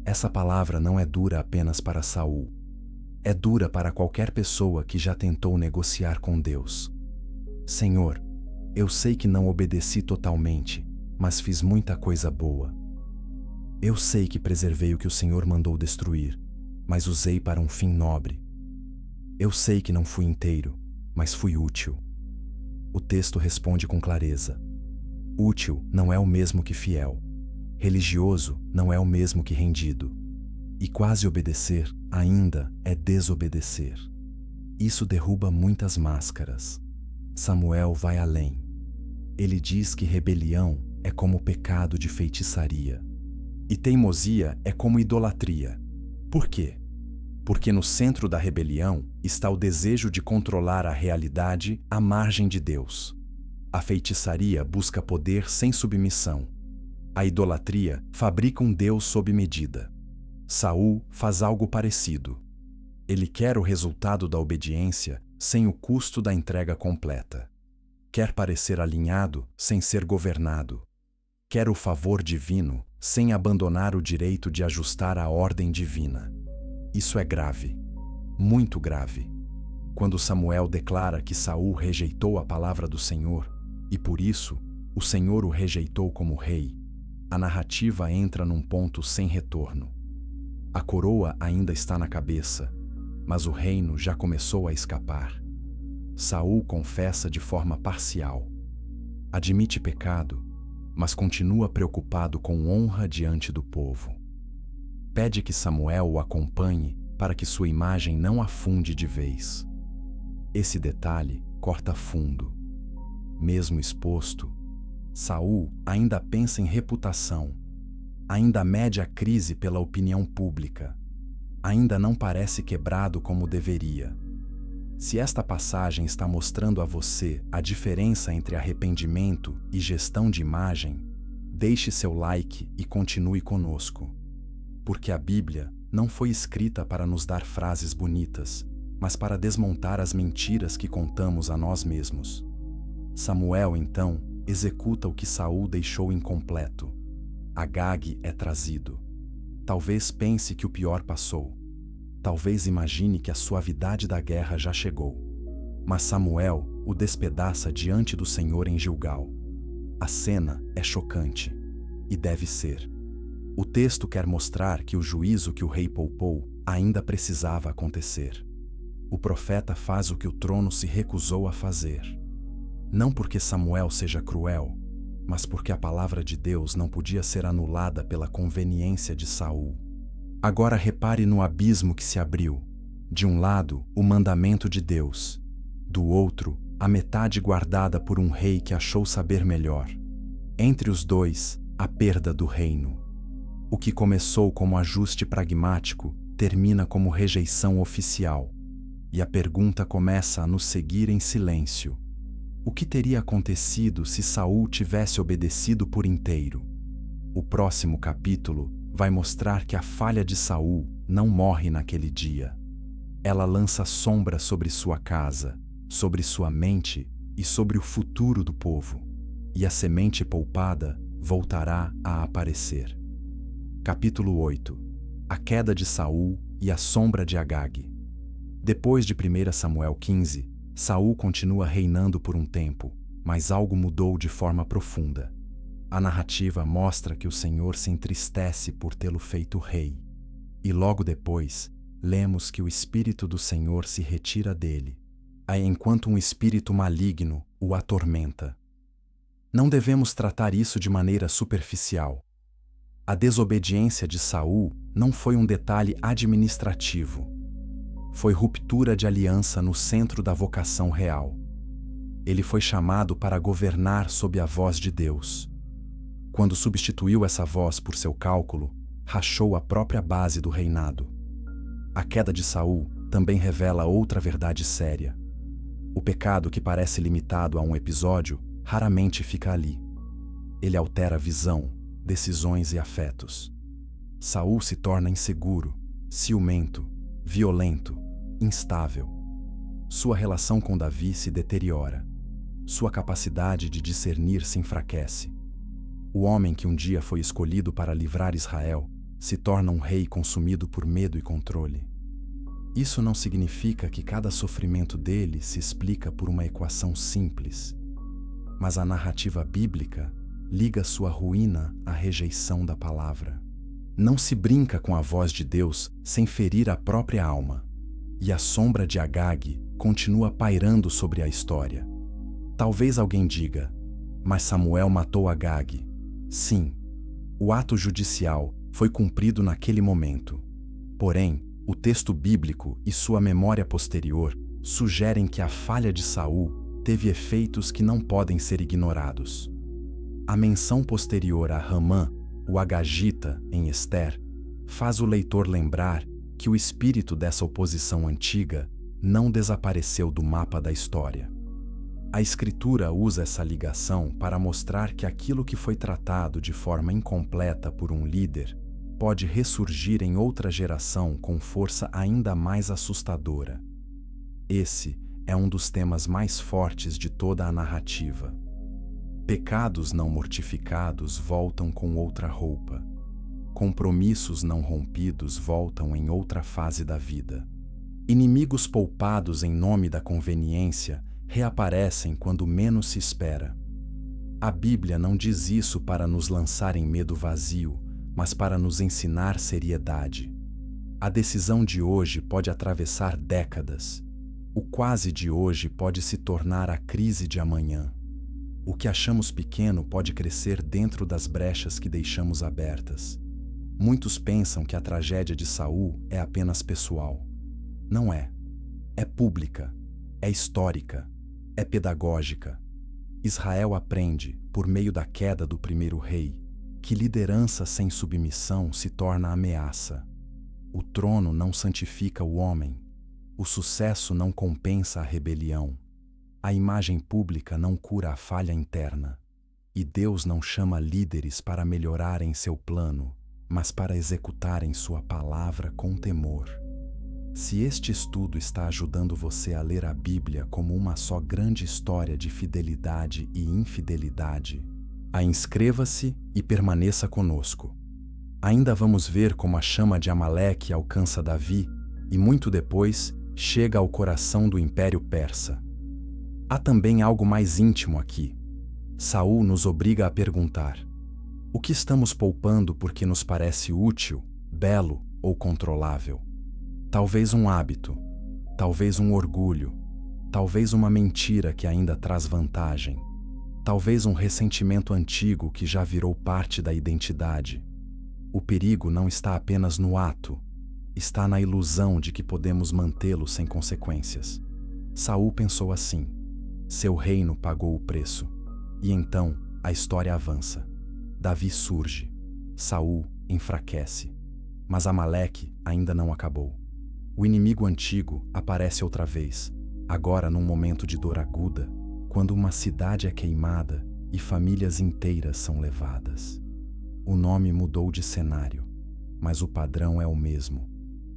Essa palavra não é dura apenas para Saul. É dura para qualquer pessoa que já tentou negociar com Deus. Senhor, eu sei que não obedeci totalmente, mas fiz muita coisa boa. Eu sei que preservei o que o Senhor mandou destruir, mas usei para um fim nobre. Eu sei que não fui inteiro, mas fui útil. O texto responde com clareza. Útil não é o mesmo que fiel. Religioso não é o mesmo que rendido. E quase obedecer ainda é desobedecer. Isso derruba muitas máscaras. Samuel vai além. Ele diz que rebelião é como pecado de feitiçaria. E teimosia é como idolatria. Por quê? Porque no centro da rebelião está o desejo de controlar a realidade à margem de Deus. A feitiçaria busca poder sem submissão. A idolatria fabrica um Deus sob medida. Saul faz algo parecido. Ele quer o resultado da obediência sem o custo da entrega completa. Quer parecer alinhado sem ser governado. Quer o favor divino sem abandonar o direito de ajustar a ordem divina. Isso é grave, muito grave. Quando Samuel declara que Saul rejeitou a palavra do Senhor, e por isso o Senhor o rejeitou como rei, a narrativa entra num ponto sem retorno. A coroa ainda está na cabeça, mas o reino já começou a escapar. Saul confessa de forma parcial. Admite pecado, mas continua preocupado com honra diante do povo. Pede que Samuel o acompanhe para que sua imagem não afunde de vez. Esse detalhe corta fundo. Mesmo exposto, Saul ainda pensa em reputação, ainda mede a crise pela opinião pública. ainda não parece quebrado como deveria. Se esta passagem está mostrando a você a diferença entre arrependimento e gestão de imagem, deixe seu like e continue conosco. Porque a Bíblia não foi escrita para nos dar frases bonitas, mas para desmontar as mentiras que contamos a nós mesmos. Samuel, então, executa o que Saul deixou incompleto. Agag é trazido. Talvez pense que o pior passou. Talvez imagine que a suavidade da guerra já chegou. Mas Samuel o despedaça diante do Senhor em Gilgal. A cena é chocante. E deve ser. O texto quer mostrar que o juízo que o rei poupou ainda precisava acontecer. O profeta faz o que o trono se recusou a fazer. Não porque Samuel seja cruel, mas porque a palavra de Deus não podia ser anulada pela conveniência de Saul. Agora repare no abismo que se abriu. De um lado, o mandamento de Deus. Do outro, a metade guardada por um rei que achou saber melhor. Entre os dois, a perda do reino. O que começou como ajuste pragmático termina como rejeição oficial. E a pergunta começa a nos seguir em silêncio. O que teria acontecido se Saul tivesse obedecido por inteiro? O próximo capítulo vai mostrar que a falha de Saul não morre naquele dia. Ela lança sombra sobre sua casa, sobre sua mente e sobre o futuro do povo. E a semente poupada voltará a aparecer. Capítulo 8. A queda de Saul e a sombra de Agag. Depois de 1 Samuel 15, Saul continua reinando por um tempo, mas algo mudou de forma profunda. A narrativa mostra que o Senhor se entristece por tê-lo feito rei. E logo depois, lemos que o Espírito do Senhor se retira dele, enquanto um espírito maligno o atormenta. Não devemos tratar isso de maneira superficial. A desobediência de Saul não foi um detalhe administrativo. Foi ruptura de aliança no centro da vocação real. Ele foi chamado para governar sob a voz de Deus. Quando substituiu essa voz por seu cálculo, rachou a própria base do reinado. A queda de Saul também revela outra verdade séria. O pecado que parece limitado a um episódio raramente fica ali. Ele altera visão, decisões e afetos. Saul se torna inseguro, ciumento, violento, instável. Sua relação com Davi se deteriora. Sua capacidade de discernir se enfraquece. O homem que um dia foi escolhido para livrar Israel se torna um rei consumido por medo e controle. Isso não significa que cada sofrimento dele se explica por uma equação simples, mas a narrativa bíblica liga sua ruína à rejeição da palavra. Não se brinca com a voz de Deus sem ferir a própria alma. E a sombra de Agag continua pairando sobre a história. Talvez alguém diga, mas Samuel matou Agag. Sim, o ato judicial foi cumprido naquele momento. Porém, o texto bíblico e sua memória posterior sugerem que a falha de Saul teve efeitos que não podem ser ignorados. A menção posterior a Ramã, o Agagita, em Ester, faz o leitor lembrar que o espírito dessa oposição antiga não desapareceu do mapa da história. A Escritura usa essa ligação para mostrar que aquilo que foi tratado de forma incompleta por um líder pode ressurgir em outra geração com força ainda mais assustadora. Esse é um dos temas mais fortes de toda a narrativa. Pecados não mortificados voltam com outra roupa. Compromissos não rompidos voltam em outra fase da vida. Inimigos poupados em nome da conveniência reaparecem quando menos se espera. A Bíblia não diz isso para nos lançar em medo vazio, mas para nos ensinar seriedade. A decisão de hoje pode atravessar décadas. O quase de hoje pode se tornar a crise de amanhã. O que achamos pequeno pode crescer dentro das brechas que deixamos abertas. Muitos pensam que a tragédia de Saul é apenas pessoal. Não é. É pública, é histórica, é pedagógica. Israel aprende, por meio da queda do primeiro rei, que liderança sem submissão se torna ameaça. O trono não santifica o homem. O sucesso não compensa a rebelião. A imagem pública não cura a falha interna. E Deus não chama líderes para melhorarem seu plano, mas para executarem sua palavra com temor. Se este estudo está ajudando você a ler a Bíblia como uma só grande história de fidelidade e infidelidade, inscreva-se e permaneça conosco. Ainda vamos ver como a chama de Amaleque alcança Davi e muito depois chega ao coração do Império Persa. Há também algo mais íntimo aqui. Saul nos obriga a perguntar: o que estamos poupando porque nos parece útil, belo ou controlável? Talvez um hábito, talvez um orgulho, talvez uma mentira que ainda traz vantagem, talvez um ressentimento antigo que já virou parte da identidade. O perigo não está apenas no ato, está na ilusão de que podemos mantê-lo sem consequências. Saul pensou assim. Seu reino pagou o preço. E então a história avança. Davi surge. Saul enfraquece. Mas Amaleque ainda não acabou. O inimigo antigo aparece outra vez, agora num momento de dor aguda, quando uma cidade é queimada e famílias inteiras são levadas. O nome mudou de cenário, mas o padrão é o mesmo.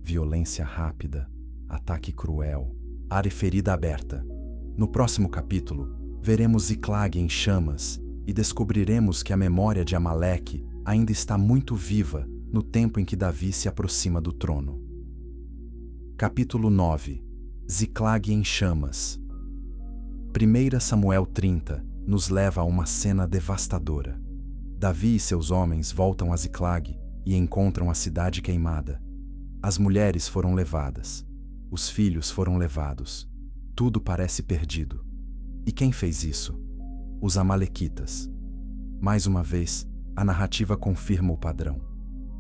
Violência rápida, ataque cruel, área e ferida aberta. No próximo capítulo, veremos Ziklag em chamas e descobriremos que a memória de Amaleque ainda está muito viva no tempo em que Davi se aproxima do trono. Capítulo 9. Ziklag em chamas. 1 Samuel 30 nos leva a uma cena devastadora. Davi e seus homens voltam a Ziklag e encontram a cidade queimada. As mulheres foram levadas. Os filhos foram levados. Tudo parece perdido. E quem fez isso? Os amalequitas. Mais uma vez, a narrativa confirma o padrão.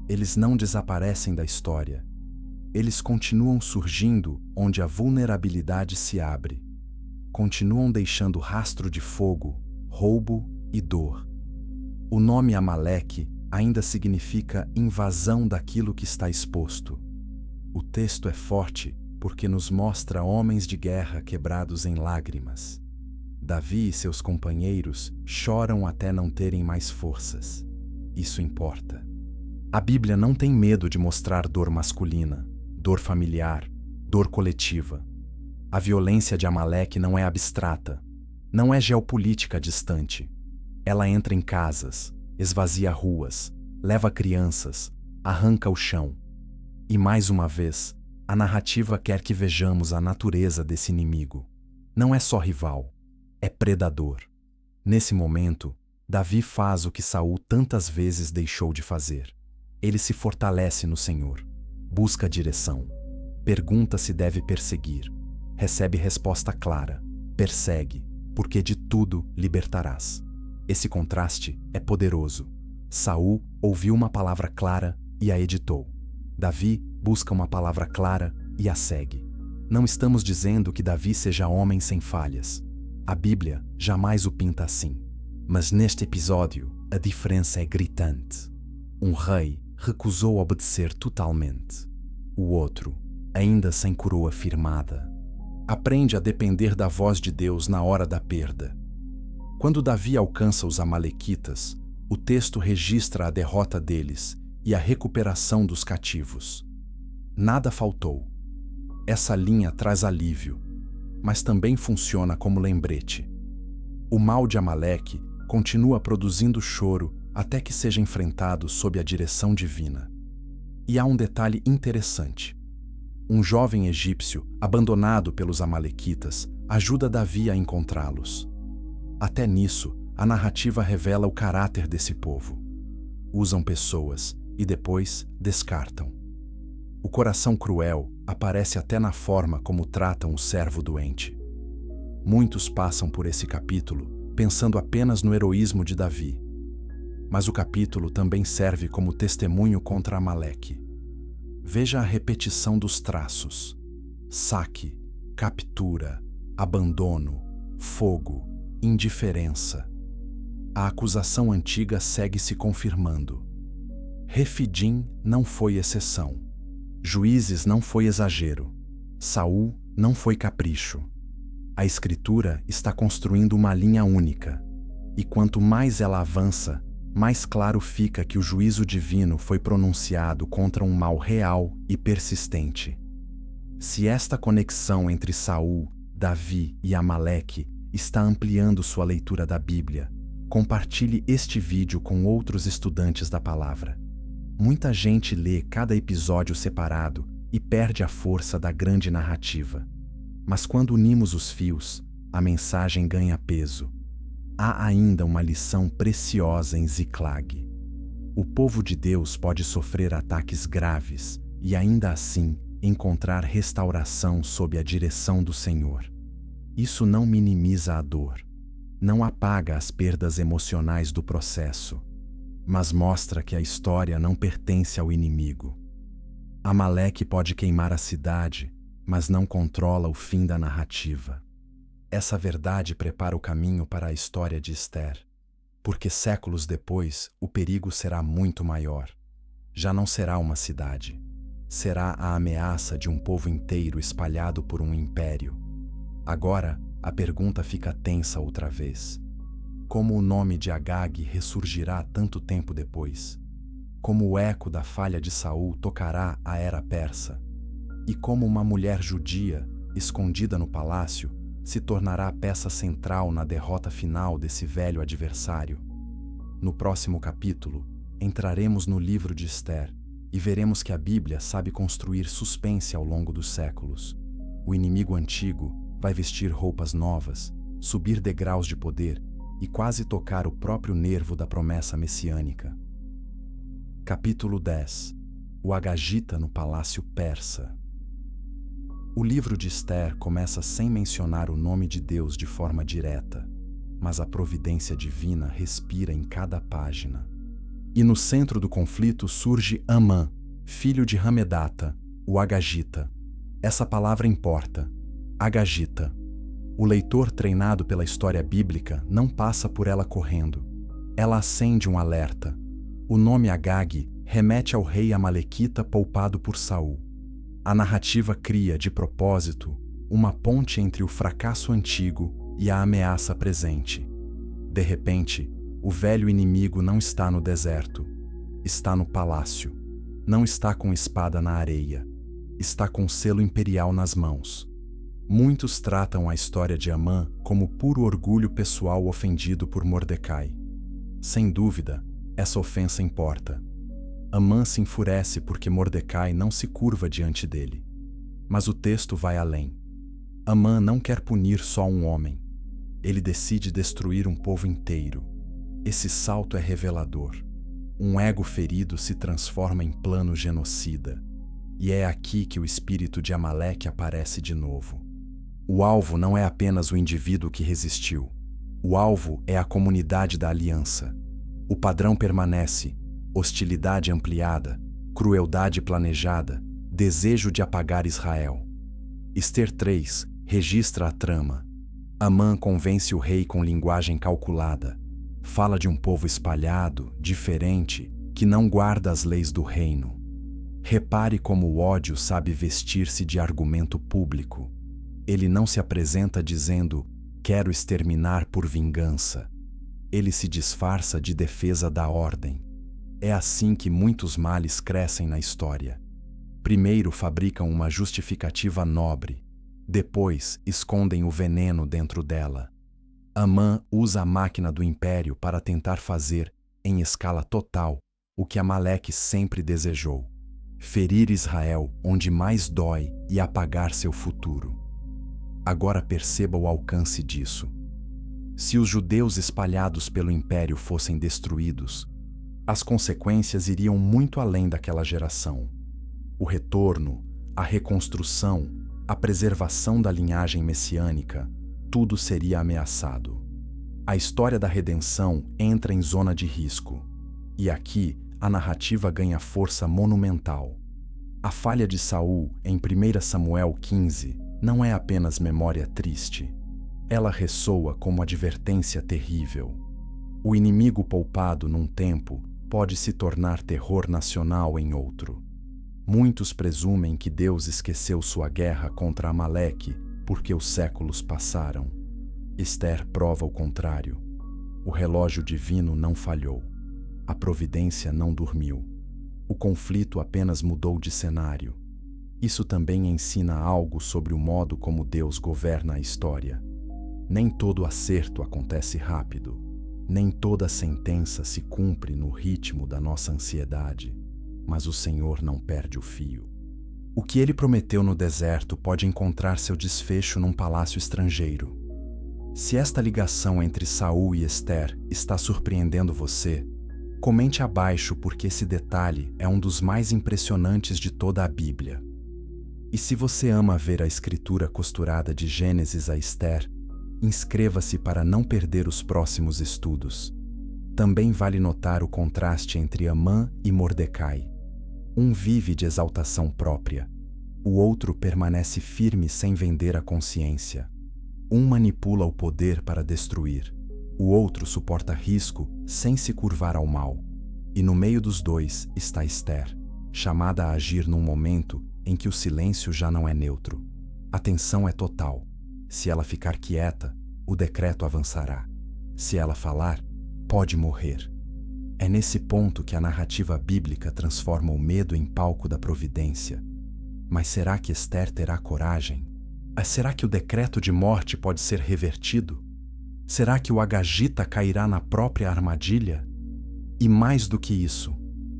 Eles não desaparecem da história. Eles continuam surgindo onde a vulnerabilidade se abre. Continuam deixando rastro de fogo, roubo e dor. O nome Amaleque ainda significa invasão daquilo que está exposto. O texto é forte porque nos mostra homens de guerra quebrados em lágrimas. Davi e seus companheiros choram até não terem mais forças. Isso importa. A Bíblia não tem medo de mostrar dor masculina, dor familiar, dor coletiva. A violência de Amaleque não é abstrata, não é geopolítica distante. Ela entra em casas, esvazia ruas, leva crianças, arranca o chão. E mais uma vez, a narrativa quer que vejamos a natureza desse inimigo. Não é só rival, é predador. Nesse momento, Davi faz o que Saul tantas vezes deixou de fazer. Ele se fortalece no Senhor, busca direção, pergunta se deve perseguir, recebe resposta clara: persegue, porque de tudo libertarás. Esse contraste é poderoso. Saul ouviu uma palavra clara e a editou. Davi busca uma palavra clara e a segue. Não estamos dizendo que Davi seja homem sem falhas. A Bíblia jamais o pinta assim. Mas neste episódio, a diferença é gritante. Um rei recusou obedecer totalmente. O outro, ainda sem coroa firmada, aprende a depender da voz de Deus na hora da perda. Quando Davi alcança os amalequitas, o texto registra a derrota deles e a recuperação dos cativos. Nada faltou. Essa linha traz alívio, mas também funciona como lembrete. O mal de Amaleque continua produzindo choro até que seja enfrentado sob a direção divina. E há um detalhe interessante. Um jovem egípcio, abandonado pelos amalequitas, ajuda Davi a encontrá-los. Até nisso, a narrativa revela o caráter desse povo. Usam pessoas e depois descartam. O coração cruel aparece até na forma como tratam o servo doente. Muitos passam por esse capítulo pensando apenas no heroísmo de Davi. Mas o capítulo também serve como testemunho contra Amaleque. Veja a repetição dos traços: saque, captura, abandono, fogo, indiferença. A acusação antiga segue se confirmando. Refidim não foi exceção. Juízes não foi exagero. Saul não foi capricho. A Escritura está construindo uma linha única, e quanto mais ela avança, mais claro fica que o juízo divino foi pronunciado contra um mal real e persistente. Se esta conexão entre Saul, Davi e Amaleque está ampliando sua leitura da Bíblia, compartilhe este vídeo com outros estudantes da palavra. Muita gente lê cada episódio separado e perde a força da grande narrativa. Mas quando unimos os fios, a mensagem ganha peso. Há ainda uma lição preciosa em Ziklag. O povo de Deus pode sofrer ataques graves e ainda assim encontrar restauração sob a direção do Senhor. Isso não minimiza a dor, não apaga as perdas emocionais do processo, mas mostra que a história não pertence ao inimigo. Amaleque pode queimar a cidade, mas não controla o fim da narrativa. Essa verdade prepara o caminho para a história de Esther, porque séculos depois o perigo será muito maior. Já não será uma cidade, será a ameaça de um povo inteiro espalhado por um império. Agora, a pergunta fica tensa outra vez. Como o nome de Agag ressurgirá tanto tempo depois? Como o eco da falha de Saul tocará a era persa? E como uma mulher judia, escondida no palácio, se tornará a peça central na derrota final desse velho adversário? No próximo capítulo, entraremos no livro de Esther e veremos que a Bíblia sabe construir suspense ao longo dos séculos. O inimigo antigo vai vestir roupas novas, subir degraus de poder e quase tocar o próprio nervo da promessa messiânica. Capítulo 10. O Agagita no Palácio Persa. O livro de Esther começa sem mencionar o nome de Deus de forma direta, mas a providência divina respira em cada página. E no centro do conflito surge Amã, filho de Hamedata, o Agagita. Essa palavra importa. Agagita. O leitor treinado pela história bíblica não passa por ela correndo. Ela acende um alerta. O nome Agag remete ao rei amalequita poupado por Saul. A narrativa cria, de propósito, uma ponte entre o fracasso antigo e a ameaça presente. De repente, o velho inimigo não está no deserto, está no palácio. Não está com espada na areia, está com selo imperial nas mãos. Muitos tratam a história de Amã como puro orgulho pessoal ofendido por Mordecai. Sem dúvida, essa ofensa importa. Amã se enfurece porque Mordecai não se curva diante dele. Mas o texto vai além. Amã não quer punir só um homem. Ele decide destruir um povo inteiro. Esse salto é revelador. Um ego ferido se transforma em plano genocida. E é aqui que o espírito de Amaleque aparece de novo. O alvo não é apenas o indivíduo que resistiu. O alvo é a comunidade da aliança. O padrão permanece: hostilidade ampliada, crueldade planejada, desejo de apagar Israel. Esther 3 registra a trama. Amã convence o rei com linguagem calculada. Fala de um povo espalhado, diferente, que não guarda as leis do reino. Repare como o ódio sabe vestir-se de argumento público. Ele não se apresenta dizendo, quero exterminar por vingança. Ele se disfarça de defesa da ordem. É assim que muitos males crescem na história. Primeiro fabricam uma justificativa nobre, depois escondem o veneno dentro dela. Amã usa a máquina do império para tentar fazer, em escala total, o que Amaleque sempre desejou: ferir Israel onde mais dói e apagar seu futuro. Agora perceba o alcance disso. Se os judeus espalhados pelo império fossem destruídos, as consequências iriam muito além daquela geração. O retorno, a reconstrução, a preservação da linhagem messiânica, tudo seria ameaçado. A história da redenção entra em zona de risco. E aqui, a narrativa ganha força monumental. A falha de Saul, em 1 Samuel 15, não é apenas memória triste. Ela ressoa como advertência terrível. O inimigo poupado num tempo pode se tornar terror nacional em outro. Muitos presumem que Deus esqueceu sua guerra contra Amaleque porque os séculos passaram. Ester prova o contrário. O relógio divino não falhou. A providência não dormiu. O conflito apenas mudou de cenário. Isso também ensina algo sobre o modo como Deus governa a história. Nem todo acerto acontece rápido. Nem toda sentença se cumpre no ritmo da nossa ansiedade. Mas o Senhor não perde o fio. O que ele prometeu no deserto pode encontrar seu desfecho num palácio estrangeiro. Se esta ligação entre Saul e Ester está surpreendendo você, comente abaixo porque esse detalhe é um dos mais impressionantes de toda a Bíblia. E se você ama ver a escritura costurada de Gênesis a Ester, inscreva-se para não perder os próximos estudos. Também vale notar o contraste entre Amã e Mordecai. Um vive de exaltação própria. O outro permanece firme sem vender a consciência. Um manipula o poder para destruir. O outro suporta risco sem se curvar ao mal. E no meio dos dois está Ester, chamada a agir num momento em que o silêncio já não é neutro. A tensão é total. Se ela ficar quieta, o decreto avançará. Se ela falar, pode morrer. É nesse ponto que a narrativa bíblica transforma o medo em palco da providência. Mas será que Ester terá coragem? Será que o decreto de morte pode ser revertido? Será que o Agagita cairá na própria armadilha? E mais do que isso,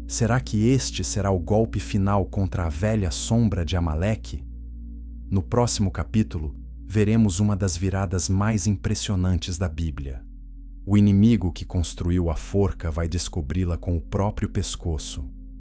será que este será o golpe final contra a velha sombra de Amaleque? No próximo capítulo, veremos uma das viradas mais impressionantes da Bíblia. O inimigo que construiu a forca vai descobri-la com o próprio pescoço.